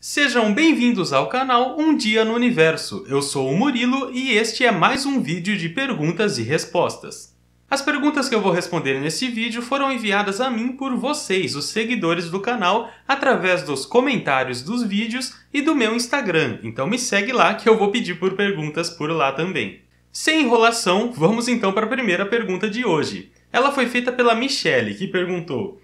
Sejam bem-vindos ao canal Um Dia no Universo. Eu sou o Murilo e este é mais um vídeo de perguntas e respostas. As perguntas que eu vou responder nesse vídeo foram enviadas a mim por vocês, os seguidores do canal, através dos comentários dos vídeos e do meu Instagram. Então me segue lá que eu vou pedir por perguntas por lá também. Sem enrolação, vamos então para a primeira pergunta de hoje. Ela foi feita pela Michelle, que perguntou: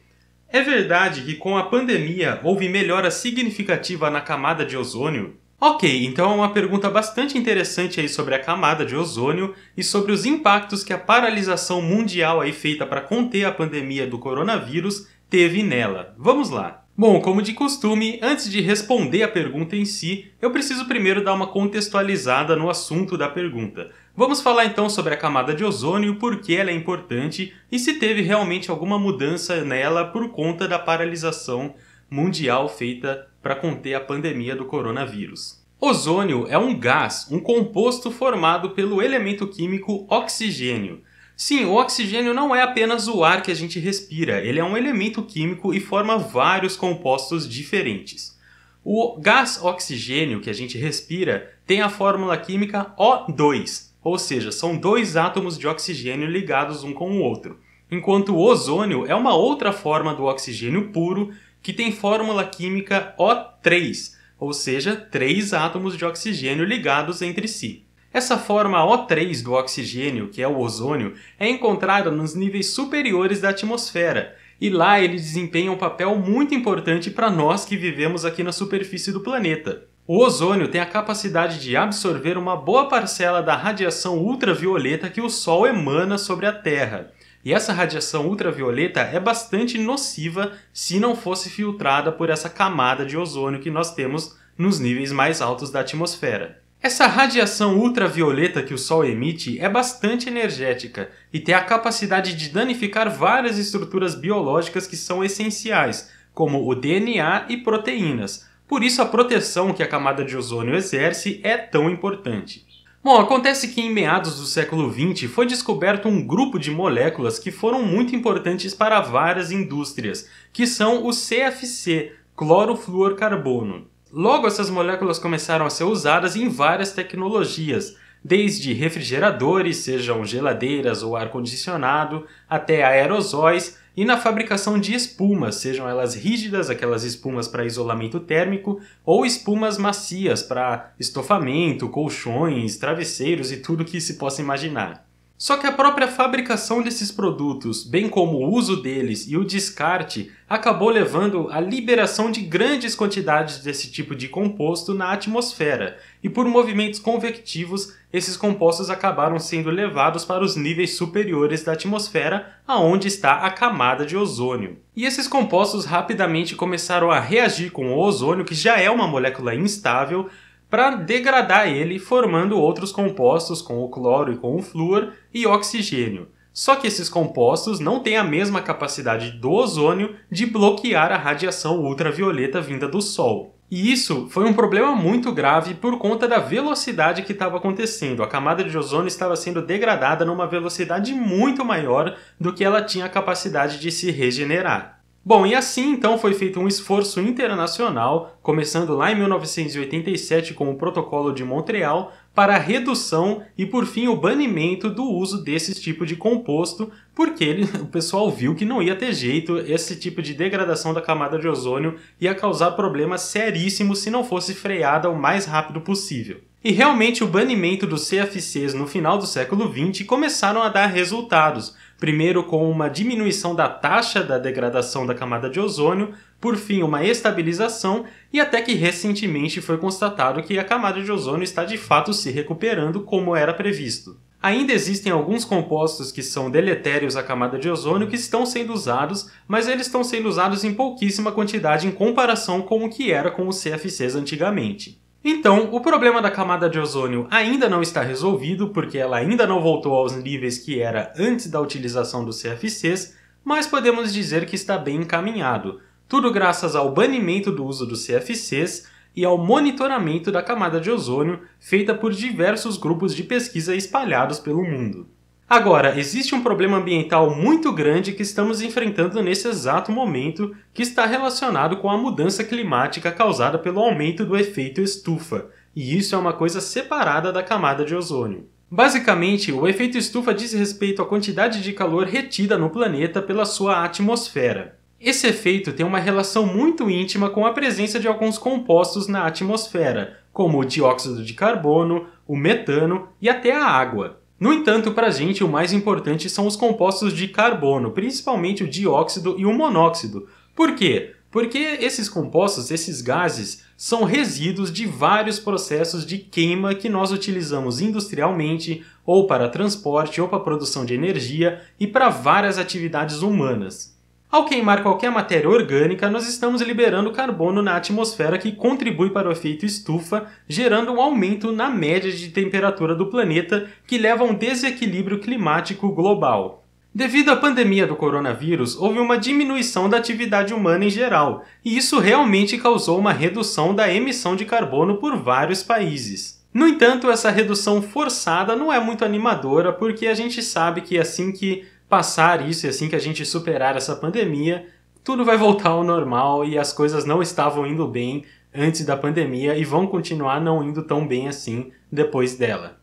é verdade que com a pandemia houve melhora significativa na camada de ozônio? Ok, então é uma pergunta bastante interessante aí sobre a camada de ozônio e sobre os impactos que a paralisação mundial aí feita para conter a pandemia do coronavírus teve nela. Vamos lá! Bom, como de costume, antes de responder a pergunta em si, eu preciso primeiro dar uma contextualizada no assunto da pergunta. Vamos falar então sobre a camada de ozônio, por que ela é importante e se teve realmente alguma mudança nela por conta da paralisação mundial feita para conter a pandemia do coronavírus. Ozônio é um gás, um composto formado pelo elemento químico oxigênio. Sim, o oxigênio não é apenas o ar que a gente respira, ele é um elemento químico e forma vários compostos diferentes. O gás oxigênio que a gente respira tem a fórmula química O2, ou seja, são dois átomos de oxigênio ligados um com o outro, enquanto o ozônio é uma outra forma do oxigênio puro que tem fórmula química O3, ou seja, três átomos de oxigênio ligados entre si. Essa forma O3 do oxigênio, que é o ozônio, é encontrada nos níveis superiores da atmosfera, e lá ele desempenha um papel muito importante para nós que vivemos aqui na superfície do planeta. O ozônio tem a capacidade de absorver uma boa parcela da radiação ultravioleta que o Sol emana sobre a Terra. E essa radiação ultravioleta é bastante nociva se não fosse filtrada por essa camada de ozônio que nós temos nos níveis mais altos da atmosfera. Essa radiação ultravioleta que o Sol emite é bastante energética e tem a capacidade de danificar várias estruturas biológicas que são essenciais, como o DNA e proteínas. Por isso a proteção que a camada de ozônio exerce é tão importante. Bom, acontece que em meados do século XX foi descoberto um grupo de moléculas que foram muito importantes para várias indústrias, que são o CFC, clorofluorcarbono. Logo, essas moléculas começaram a ser usadas em várias tecnologias, desde refrigeradores, sejam geladeiras ou ar-condicionado, até aerosóis e na fabricação de espumas, sejam elas rígidas, aquelas espumas para isolamento térmico, ou espumas macias para estofamento, colchões, travesseiros e tudo que se possa imaginar. Só que a própria fabricação desses produtos, bem como o uso deles e o descarte, acabou levando à liberação de grandes quantidades desse tipo de composto na atmosfera, e por movimentos convectivos, esses compostos acabaram sendo levados para os níveis superiores da atmosfera, aonde está a camada de ozônio. E esses compostos rapidamente começaram a reagir com o ozônio, que já é uma molécula instável, para degradar ele, formando outros compostos com o cloro e com o flúor e oxigênio. Só que esses compostos não têm a mesma capacidade do ozônio de bloquear a radiação ultravioleta vinda do Sol. E isso foi um problema muito grave por conta da velocidade que estava acontecendo. A camada de ozônio estava sendo degradada numa velocidade muito maior do que ela tinha a capacidade de se regenerar. Bom, e assim então foi feito um esforço internacional, começando lá em 1987 com o Protocolo de Montreal, para a redução e por fim o banimento do uso desse tipo de composto, porque o pessoal viu que não ia ter jeito, esse tipo de degradação da camada de ozônio ia causar problemas seríssimos se não fosse freada o mais rápido possível. E realmente o banimento dos CFCs no final do século XX começaram a dar resultados, primeiro com uma diminuição da taxa da degradação da camada de ozônio, por fim uma estabilização e até que recentemente foi constatado que a camada de ozônio está de fato se recuperando como era previsto. Ainda existem alguns compostos que são deletérios à camada de ozônio que estão sendo usados, mas eles estão sendo usados em pouquíssima quantidade em comparação com o que era com os CFCs antigamente. Então, o problema da camada de ozônio ainda não está resolvido, porque ela ainda não voltou aos níveis que era antes da utilização dos CFCs, mas podemos dizer que está bem encaminhado, tudo graças ao banimento do uso dos CFCs e ao monitoramento da camada de ozônio feita por diversos grupos de pesquisa espalhados pelo mundo. Agora, existe um problema ambiental muito grande que estamos enfrentando nesse exato momento, que está relacionado com a mudança climática causada pelo aumento do efeito estufa, e isso é uma coisa separada da camada de ozônio. Basicamente, o efeito estufa diz respeito à quantidade de calor retida no planeta pela sua atmosfera. Esse efeito tem uma relação muito íntima com a presença de alguns compostos na atmosfera, como o dióxido de carbono, o metano e até a água. No entanto, para a gente, o mais importante são os compostos de carbono, principalmente o dióxido e o monóxido. Por quê? Porque esses compostos, esses gases, são resíduos de vários processos de queima que nós utilizamos industrialmente, ou para transporte, ou para produção de energia, e para várias atividades humanas. Ao queimar qualquer matéria orgânica, nós estamos liberando carbono na atmosfera que contribui para o efeito estufa, gerando um aumento na média de temperatura do planeta que leva a um desequilíbrio climático global. Devido à pandemia do coronavírus, houve uma diminuição da atividade humana em geral, e isso realmente causou uma redução da emissão de carbono por vários países. No entanto, essa redução forçada não é muito animadora, porque a gente sabe que assim que passar isso e assim que a gente superar essa pandemia, tudo vai voltar ao normal e as coisas não estavam indo bem antes da pandemia e vão continuar não indo tão bem assim depois dela.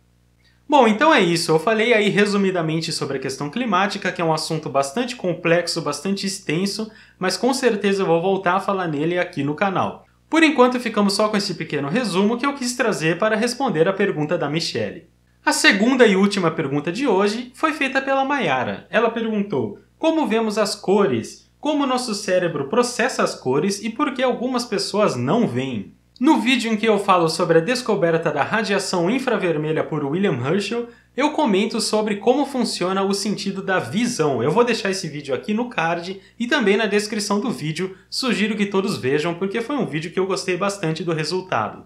Bom, então é isso. Eu falei aí resumidamente sobre a questão climática, que é um assunto bastante complexo, bastante extenso, mas com certeza eu vou voltar a falar nele aqui no canal. Por enquanto ficamos só com esse pequeno resumo que eu quis trazer para responder a pergunta da Michelle. A segunda e última pergunta de hoje foi feita pela Mayara. Ela perguntou: como vemos as cores? Como nosso cérebro processa as cores e por que algumas pessoas não veem? No vídeo em que eu falo sobre a descoberta da radiação infravermelha por William Herschel, eu comento sobre como funciona o sentido da visão. Eu vou deixar esse vídeo aqui no card e também na descrição do vídeo. Sugiro que todos vejam porque foi um vídeo que eu gostei bastante do resultado.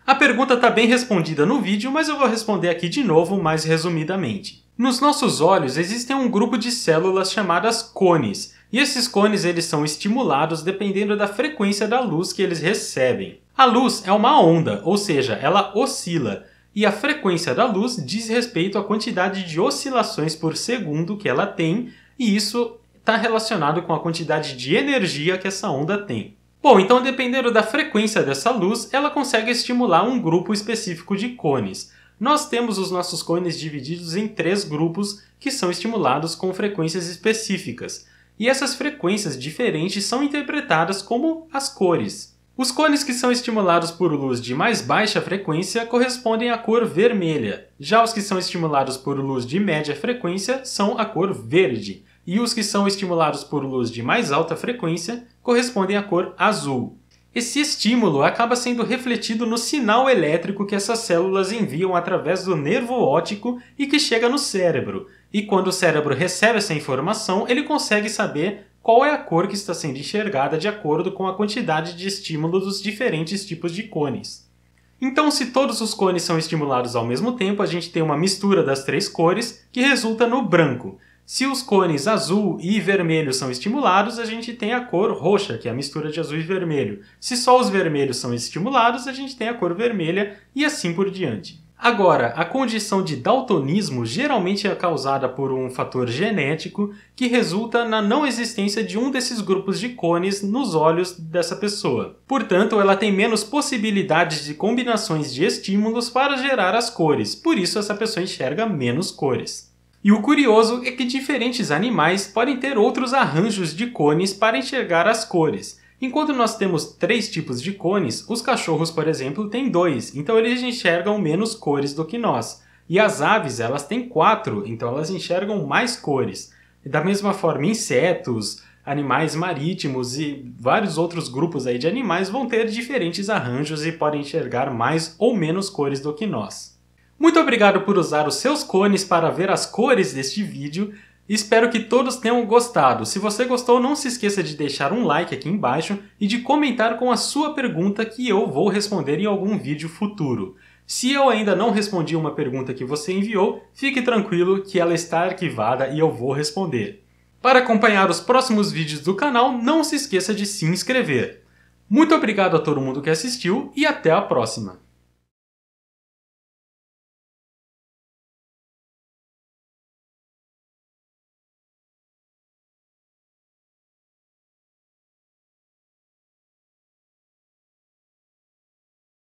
A pergunta está bem respondida no vídeo, mas eu vou responder aqui de novo, mais resumidamente. Nos nossos olhos existem um grupo de células chamadas cones, e esses cones eles são estimulados dependendo da frequência da luz que eles recebem. A luz é uma onda, ou seja, ela oscila, e a frequência da luz diz respeito à quantidade de oscilações por segundo que ela tem, e isso está relacionado com a quantidade de energia que essa onda tem. Bom, então dependendo da frequência dessa luz, ela consegue estimular um grupo específico de cones. Nós temos os nossos cones divididos em 3 grupos que são estimulados com frequências específicas. E essas frequências diferentes são interpretadas como as cores. Os cones que são estimulados por luz de mais baixa frequência correspondem à cor vermelha. Já os que são estimulados por luz de média frequência são a cor verde. E os que são estimulados por luz de mais alta frequência correspondem à cor azul. Esse estímulo acaba sendo refletido no sinal elétrico que essas células enviam através do nervo óptico e que chega no cérebro. E quando o cérebro recebe essa informação, ele consegue saber qual é a cor que está sendo enxergada de acordo com a quantidade de estímulo dos diferentes tipos de cones. Então, se todos os cones são estimulados ao mesmo tempo, a gente tem uma mistura das 3 cores que resulta no branco. Se os cones azul e vermelho são estimulados, a gente tem a cor roxa, que é a mistura de azul e vermelho. Se só os vermelhos são estimulados, a gente tem a cor vermelha e assim por diante. Agora, a condição de daltonismo geralmente é causada por um fator genético que resulta na não existência de um desses grupos de cones nos olhos dessa pessoa. Portanto, ela tem menos possibilidades de combinações de estímulos para gerar as cores, por isso essa pessoa enxerga menos cores. E o curioso é que diferentes animais podem ter outros arranjos de cones para enxergar as cores. Enquanto nós temos 3 tipos de cones, os cachorros, por exemplo, têm 2, então eles enxergam menos cores do que nós. E as aves, elas têm 4, então elas enxergam mais cores. E da mesma forma, insetos, animais marítimos e vários outros grupos aí de animais vão ter diferentes arranjos e podem enxergar mais ou menos cores do que nós. Muito obrigado por usar os seus cones para ver as cores deste vídeo. Espero que todos tenham gostado. Se você gostou, não se esqueça de deixar um like aqui embaixo e de comentar com a sua pergunta que eu vou responder em algum vídeo futuro. Se eu ainda não respondi uma pergunta que você enviou, fique tranquilo que ela está arquivada e eu vou responder. Para acompanhar os próximos vídeos do canal, não se esqueça de se inscrever. Muito obrigado a todo mundo que assistiu e até a próxima!